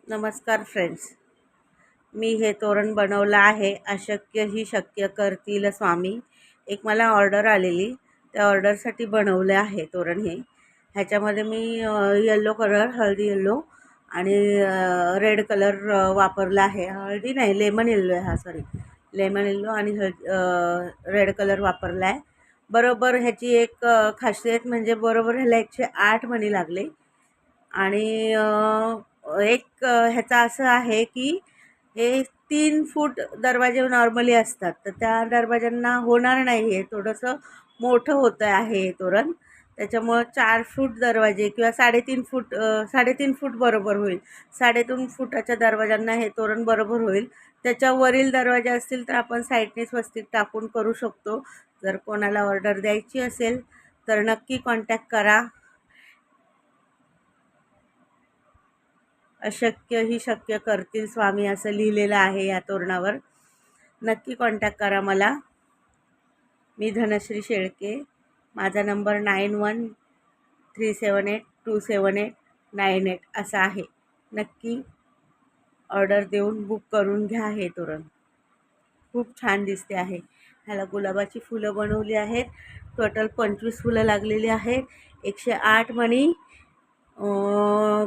नमस्कार फ्रेंड्स. मी हे तोरण बनवलं आहे. अशक्य ही शक्य करतील स्वामी. एक मला ऑर्डर आलेली, त्या ऑर्डरसाठी बनवलं आहे तोरण हे. ह्याच्यामध्ये मी येल्लो कलर, हळदी येल्लो आणि रेड कलर वापरला आहे. हळदी नाही, लेमन येल्लो आहे हा, सॉरी, लेमन येल्लो आणि रेड कलर वापरला आहे. बरोबर ह्याची एक खासियत म्हणजे बरोबर ह्याला 108 मणी लागले. आणि एक ह्याचा असं आहे की हे 3 फूट दरवाजे नॉर्मली असतात, तर त्या दरवाज्यांना होणार नाही. हे थोडंसं मोठं होतं आहे हे तोरण. त्याच्यामुळं 4 फूट दरवाजे किंवा 3.5 फूट, 3.5 फूट बरोबर होईल. 3.5 फुटाच्या दरवाज्यांना हे तोरण बरोबर होईल. त्याच्यावरील दरवाजे असतील तर आपण साईडने स्वस्तिक टाकून करू शकतो. जर कोणाला ऑर्डर द्यायची असेल तर नक्की कॉन्टॅक्ट करा. अशक्य ही शक्य करतील स्वामी असं लिहिलेलं आहे या तोरणावर. नक्की कॉन्टॅक्ट करा मला. मी धनश्री शेळके. माझा नंबर 9137827898 असा आहे. नक्की ऑर्डर देऊन बुक करून घ्या. हे तोरण खूप छान दिसते आहे. ह्याला गुलाबाची फुलं बनवली आहेत. टोटल 25 फुलं लागलेली आहेत. 108 मणी.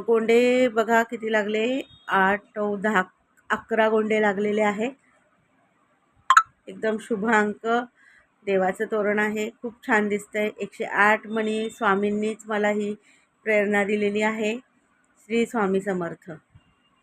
गोंडे बघा किती लागले, 8 9 10 11 गोंडे लागलेले आहे. एकदम शुभ अंक. देवाचं तोरण आहे. खूप छान दिसतंय. 108 मणी स्वामींनीच मला ही प्रेरणा दिलेली आहे. श्री स्वामी समर्थ.